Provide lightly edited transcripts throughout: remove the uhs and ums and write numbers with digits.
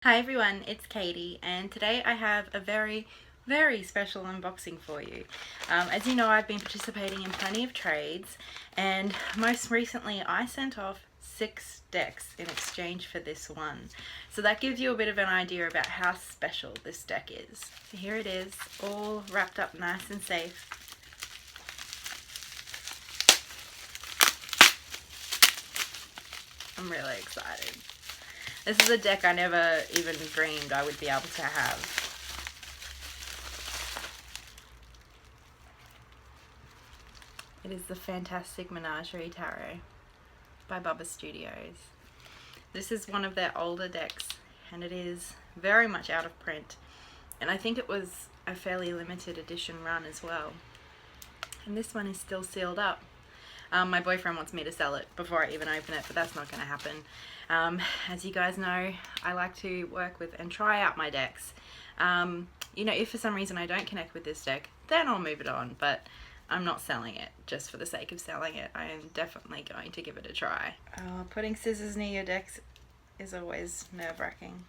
Hi everyone, it's Katie, and today I have a very special unboxing for you. As you know, I've been participating in plenty of trades, and most recently I sent off 6 decks in exchange for this one. So that gives you a bit of an idea about how special this deck is. So here it is, all wrapped up nice and safe. I'm really excited. This is a deck I never even dreamed I would be able to have. It is the fantastic Menagerie Tarot by Bubba Studios. This is one of their older decks, and it is very much out of print. And I think it was a fairly limited edition run as well. And this one is still sealed up. My boyfriend wants me to sell it before I even open it, but that's not going to happen. As you guys know, I like to work with and try out my decks. You know, if for some reason I don't connect with this deck, then I'll move it on, but I'm not selling it just for the sake of selling it. I am definitely going to give it a try. Putting scissors near your decks is always nerve-wracking.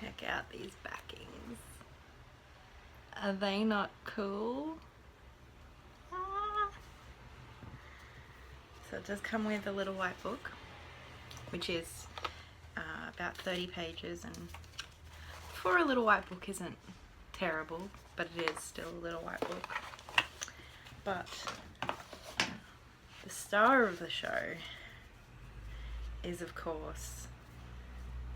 Check out these backings. Are they not cool? So it does come with a little white book, which is about 30 pages, and for a little white book isn't terrible, but it is still a little white book. But the star of the show is, of course,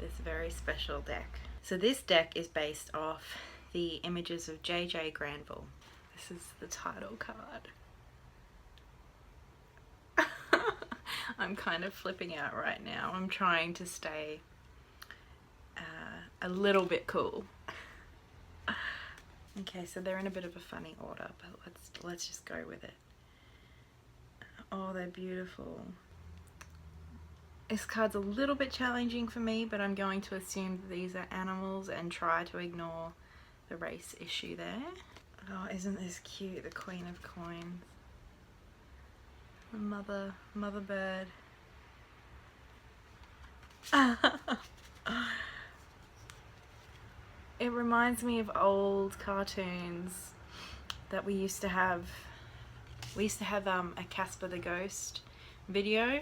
this very special deck. So this deck is based off the images of JJ Grandville. This is the title card. I'm kind of flipping out right now. I'm trying to stay a little bit cool. Okay, so they're in a bit of a funny order, but let's just go with it. Oh, they're beautiful. This card's a little bit challenging for me, but I'm going to assume that these are animals and try to ignore the race issue there. Oh, isn't this cute? The Queen of Coins. The mother bird. It reminds me of old cartoons that we used to have. We used to have a Casper the Ghost video,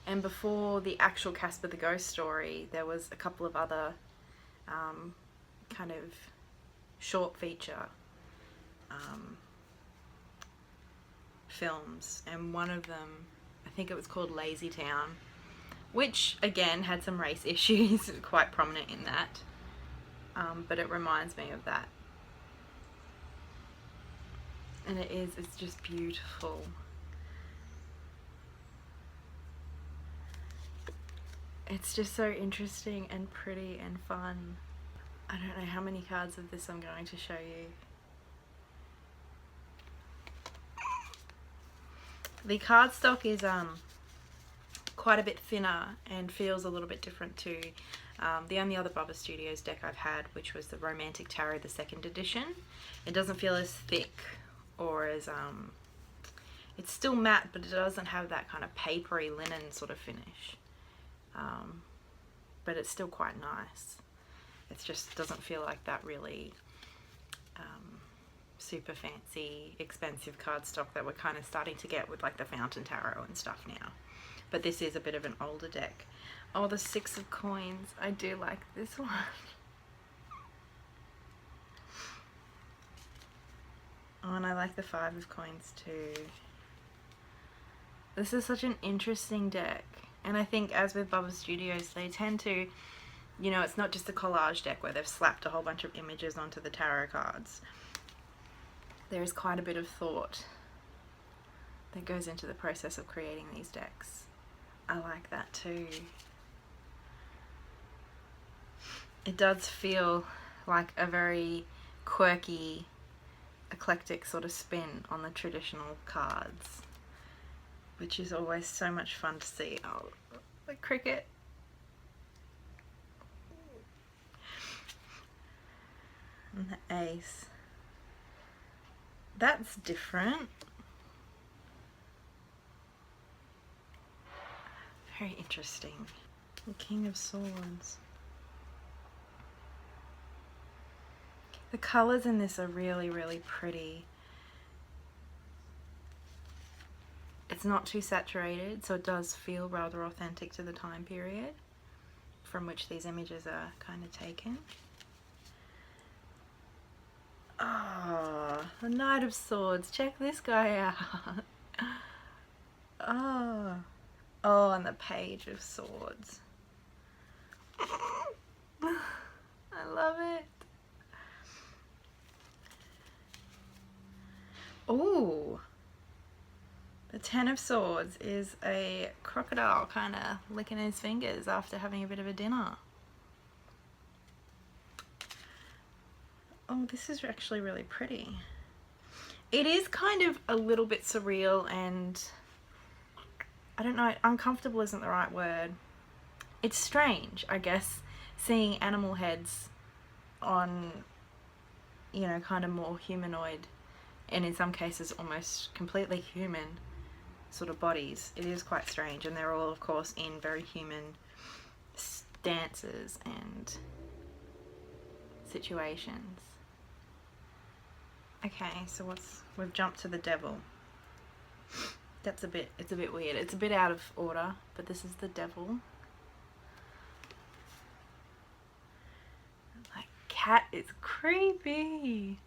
and before the actual Casper the Ghost story there was a couple of other kind of short feature films, and one of them, I think it was called Lazy Town, which again had some race issues quite prominent in that, but it reminds me of that, and it's just beautiful. It's just so interesting and pretty and fun. I don't know how many cards of this I'm going to show you. The cardstock is quite a bit thinner and feels a little bit different to the only other Bubba Studios deck I've had, which was the Romantic Tarot, the 2nd edition. It doesn't feel as thick or as it's still matte, but it doesn't have that kind of papery linen sort of finish. But it's still quite nice. It just doesn't feel like that really super fancy, expensive cardstock that we're kind of starting to get with like the Fountain Tarot and stuff now. But this is a bit of an older deck. Oh, the 6 of Coins. I do like this one. Oh, and I like the 5 of Coins too. This is such an interesting deck. And I think, as with Bubba Studios, they tend to, you know, it's not just a collage deck where they've slapped a whole bunch of images onto the tarot cards. There is quite a bit of thought that goes into the process of creating these decks. I like that too. It does feel like a very quirky, eclectic sort of spin on the traditional cards, which is always so much fun to see. Oh, the cricket. And the ace. That's different. Very interesting. The King of Swords. The colours in this are really, really pretty. It's not too saturated, so it does feel rather authentic to the time period from which these images are kind of taken. Oh, the Knight of Swords. Check this guy out. Oh. Oh, and the Page of Swords. I love it. Ooh. The Ten of Swords is a crocodile kind of licking his fingers after having a bit of a dinner. Oh, this is actually really pretty. It is kind of a little bit surreal and, I don't know, uncomfortable isn't the right word. It's strange, I guess, seeing animal heads on, you know, kind of more humanoid and in some cases almost completely human sort of bodies. It is quite strange, and they're all, of course, in very human stances and situations. Okay, so we've jumped to the Devil. It's a bit weird. It's a bit out of order, but this is the Devil. That cat is creepy.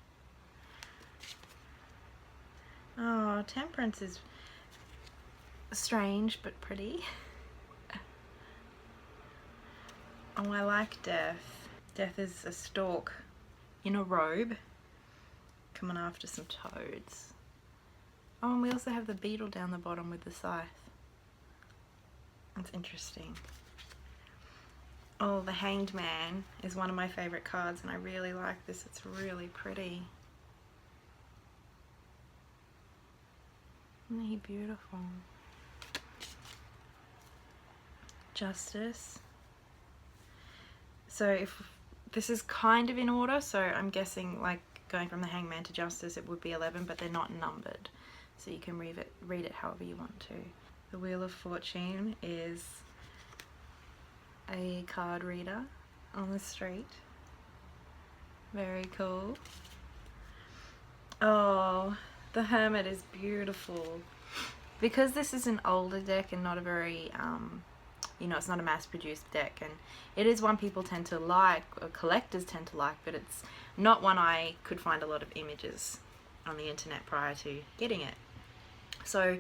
Oh, Temperance is strange but pretty. Oh, I like Death. Death is a stork in a robe coming after some toads. Oh, and we also have the beetle down the bottom with the scythe. That's interesting. Oh, the Hanged Man is one of my favourite cards, and I really like this. It's really pretty. Isn't he beautiful? Justice. So if this is kind of in order, so I'm guessing like going from the Hangman to Justice, it would be 11, but they're not numbered, so you can read it however you want to. The Wheel of Fortune is a card reader on the street. Very cool. Oh, the Hermit is beautiful. Because this is an older deck and not a very, you know, it's not a mass-produced deck, and it is one people tend to like, or collectors tend to like, but it's not one I could find a lot of images on the internet prior to getting it. So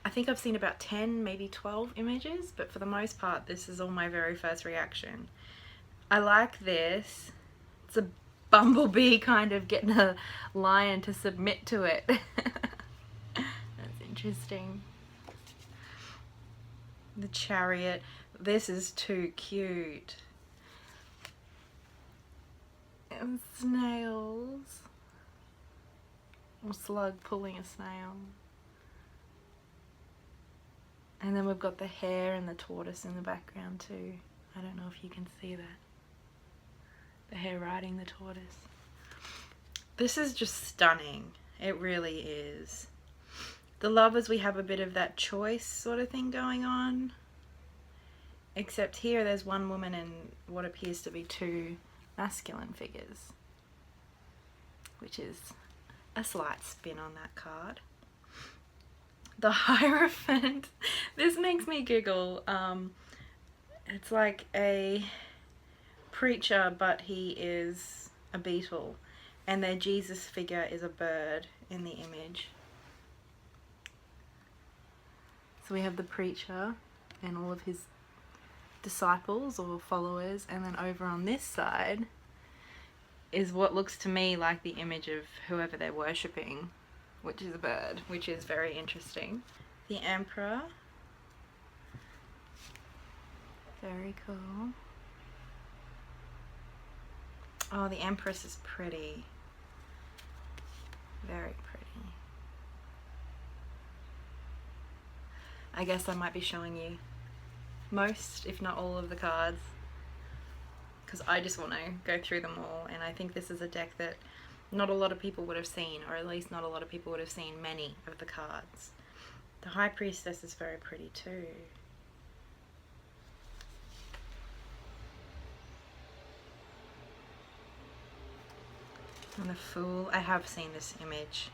I think I've seen about 10, maybe 12 images, but for the most part, this is all my very first reaction. I like this. It's a bumblebee kind of getting a lion to submit to it. That's interesting. The Chariot. This is too cute. And snails. Or slug pulling a snail. And then we've got the hare and the tortoise in the background too. I don't know if you can see that. The hare riding the tortoise. This is just stunning. It really is. The Lovers, we have a bit of that choice sort of thing going on. Except here there's one woman and what appears to be two masculine figures. Which is a slight spin on that card. The Hierophant. This makes me giggle. It's like a preacher, but he is a beetle. And their Jesus figure is a bird in the image. So we have the preacher and all of his disciples or followers, and then over on this side is what looks to me like the image of whoever they're worshipping, which is a bird, which is very interesting. The Emperor. Very cool. Oh, the Empress is pretty. Very pretty. I guess I might be showing you most, if not all, of the cards, because I just want to go through them all, and I think this is a deck that not a lot of people would have seen, or at least not a lot of people would have seen many of the cards. The High Priestess is very pretty too. And the Fool, I have seen this image.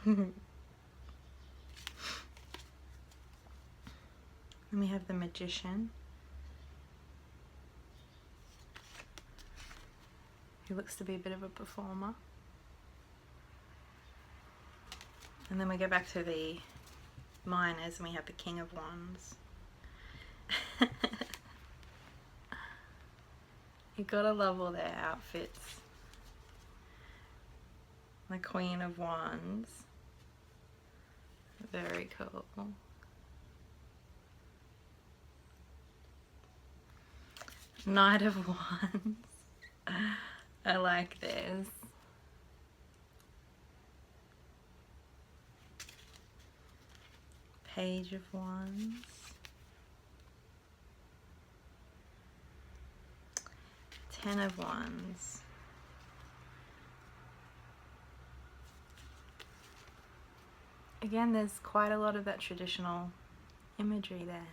And we have the Magician, who looks to be a bit of a performer. And then we go back to the Minors and we have the King of Wands. You gotta love all their outfits. The Queen of Wands. Very cool. Knight of Wands. I like this. Page of Wands. Ten of Wands. Again, there's quite a lot of that traditional imagery there.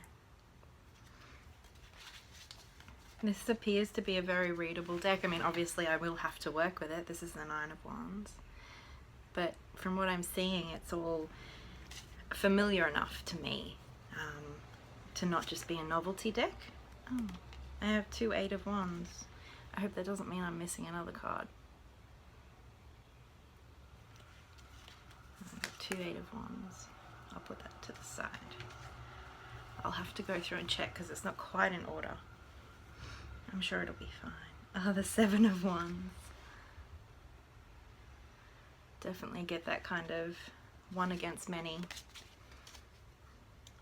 This appears to be a very readable deck. I mean, obviously I will have to work with it. This is the Nine of Wands. But from what I'm seeing, it's all familiar enough to me to not just be a novelty deck. Oh, I have 2 Eight of Wands. I hope that doesn't mean I'm missing another card. 2 Eight of Wands. I'll put that to the side. I'll have to go through and check because it's not quite in order. I'm sure it'll be fine. Oh, the Seven of Wands. Definitely get that kind of one against many.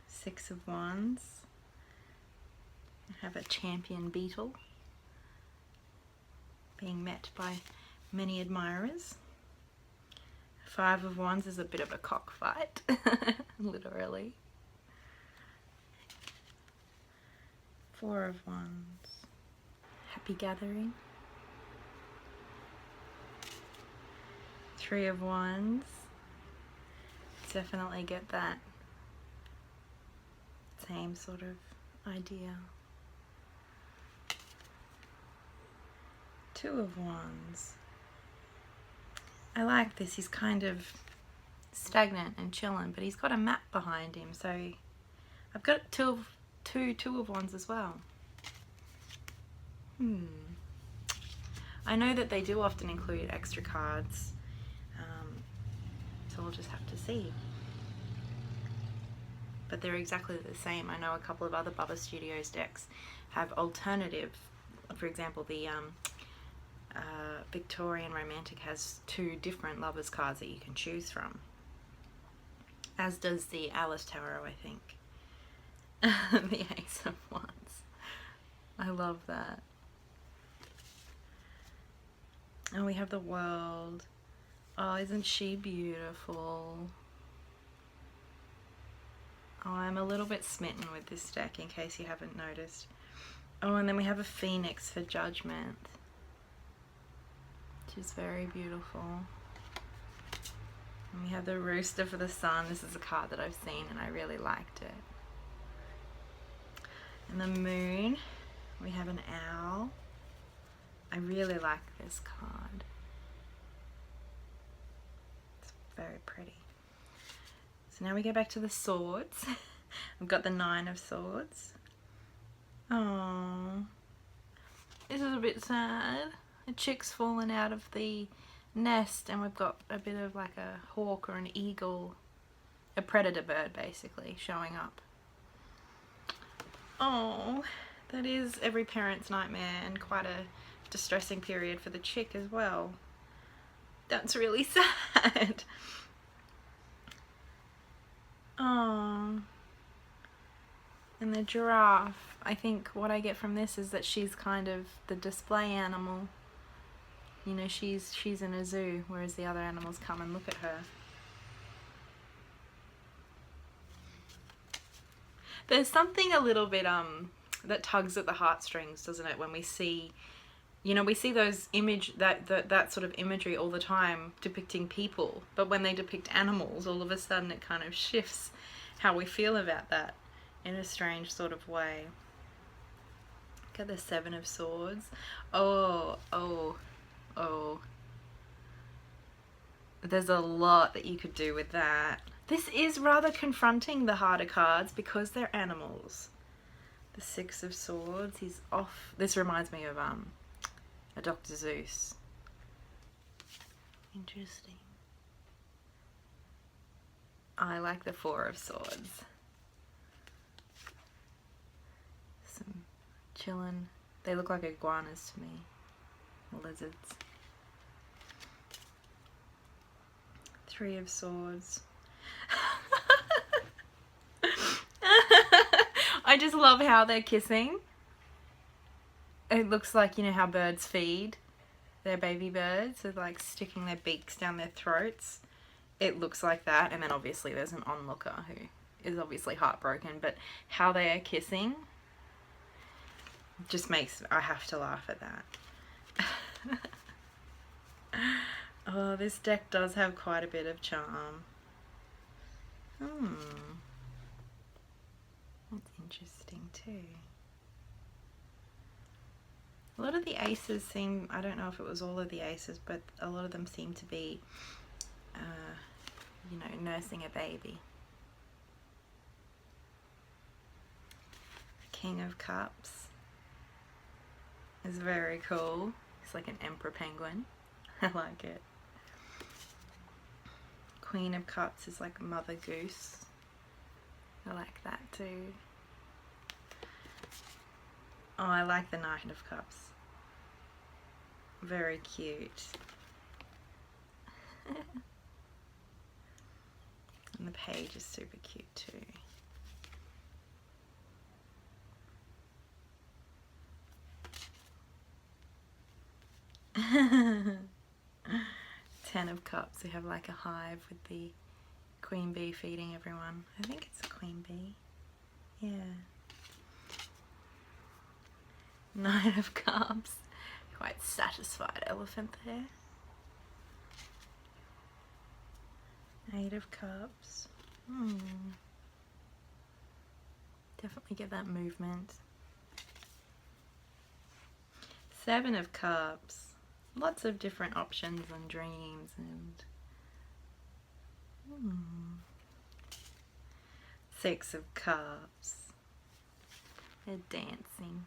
Six of Wands. I have a champion beetle being met by many admirers. Five of Wands is a bit of a cockfight, literally. Four of Wands. Happy gathering. Three of Wands. Definitely get that same sort of idea. Two of Wands. I like this. He's kind of stagnant and chilling, but he's got a map behind him, so I've got two of Wands as well. I know that they do often include extra cards, so we'll just have to see. But they're exactly the same. I know a couple of other Bubba Studios decks have alternative. For example, the Victorian Romantic has 2 different lovers cards that you can choose from, as does the Alice Tarot, I think. The Ace of Wands. I love that. And we have the World. Oh, isn't she beautiful? Oh, I'm a little bit smitten with this deck, in case you haven't noticed. Oh, and then we have a Phoenix for Judgment, which is very beautiful. And we have the Rooster for the Sun. This is a card that I've seen and I really liked it. And the Moon, we have an Owl. I really like this card. It's very pretty. So now we go back to the Swords. I've got the Nine of Swords. Oh, this is a bit sad. A chick's fallen out of the nest and we've got a bit of like a hawk or an eagle, a predator bird basically, showing up. Oh, that is every parent's nightmare and quite a distressing period for the chick as well. That's really sad. Oh. And the Giraffe, I think what I get from this is that she's kind of the display animal. You know, she's in a zoo, whereas the other animals come and look at her. There's something a little bit that tugs at the heartstrings, doesn't it? When we see, you know, we see those that sort of imagery all the time depicting people, but when they depict animals, all of a sudden it kind of shifts how we feel about that in a strange sort of way. Look at the Seven of Swords. Oh. There's a lot that you could do with that. This is rather confronting the harder cards because they're animals. The Six of Swords, he's off. This reminds me of a Dr. Seuss. Interesting. I like the Four of Swords. Some chillin'. They look like iguanas to me. Lizards. Three of Swords. I just love how they're kissing. It looks like, you know, how birds feed their baby birds with like sticking their beaks down their throats. It looks like that. And then obviously there's an onlooker who is obviously heartbroken, but how they are kissing just makes, I have to laugh at that. Oh, this deck does have quite a bit of charm. That's interesting too. A lot of the aces seem, I don't know if it was all of the aces, but a lot of them seem to be, you know, nursing a baby. King of Cups is very cool. It's like an emperor penguin. I like it. Queen of Cups is like Mother Goose. I like that too. Oh, I like the Knight of Cups. Very cute. And the page is super cute too. Ten of Cups, we have like a hive with the queen bee feeding everyone. I think it's a queen bee. Yeah. Nine of Cups. Quite satisfied elephant there. Eight of Cups. Definitely get that movement. Seven of Cups. Lots of different options and dreams and Six of Cups. They're dancing.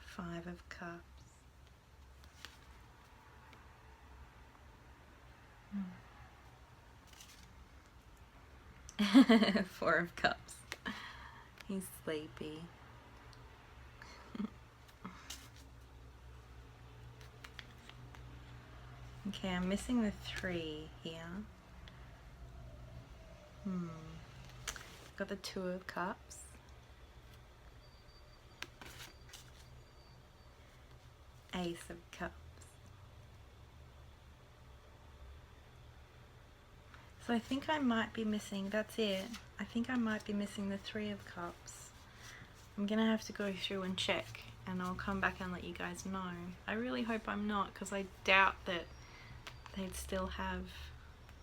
Five of Cups. Four of Cups. He's sleepy. Okay, I'm missing the three here. Got the Two of Cups. Ace of Cups. So I think I might be missing, that's it. I think I might be missing the Three of Cups. I'm gonna have to go through and check and I'll come back and let you guys know. I really hope I'm not, because I doubt that they'd still have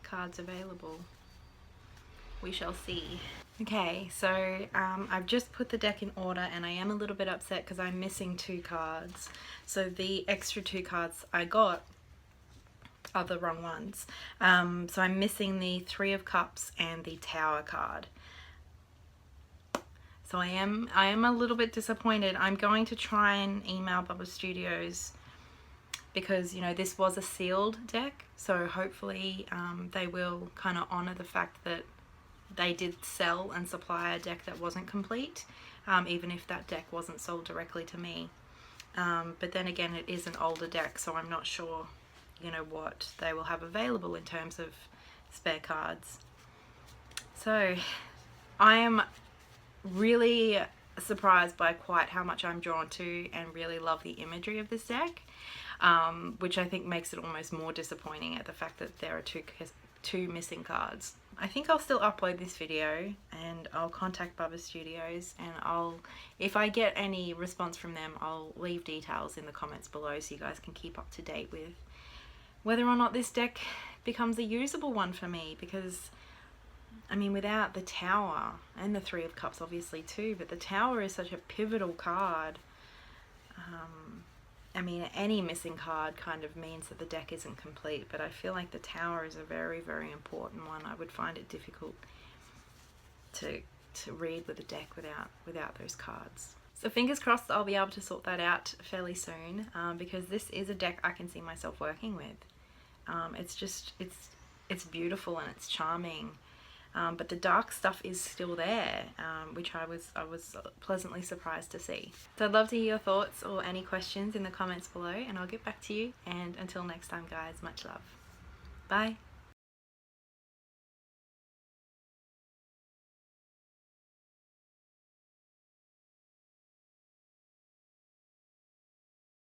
cards available. We shall see. Okay, so I've just put the deck in order and I am a little bit upset because I'm missing two cards. So the extra two cards I got are the wrong ones. So I'm missing the Three of Cups and the Tower card. So I am a little bit disappointed. I'm going to try and email Bubba Studios because, you know, this was a sealed deck. So hopefully they will kind of honor the fact that they did sell and supply a deck that wasn't complete, even if that deck wasn't sold directly to me. But then again, it is an older deck, so I'm not sure, you know, what they will have available in terms of spare cards. So I am really surprised by quite how much I'm drawn to and really love the imagery of this deck, which I think makes it almost more disappointing at the fact that there are 2 missing cards. I think I'll still upload this video and I'll contact Bubba Studios, and if I get any response from them, I'll leave details in the comments below so you guys can keep up to date with whether or not this deck becomes a usable one for me, because I mean, without the Tower and the 3 of Cups obviously too, but the Tower is such a pivotal card. I mean, any missing card kind of means that the deck isn't complete, but I feel like the Tower is a very, very important one. I would find it difficult to read with a deck without those cards. So fingers crossed I'll be able to sort that out fairly soon, because this is a deck I can see myself working with. It's beautiful and it's charming. But the dark stuff is still there, which I was pleasantly surprised to see. So I'd love to hear your thoughts or any questions in the comments below, and I'll get back to you. And until next time guys, much love. Bye.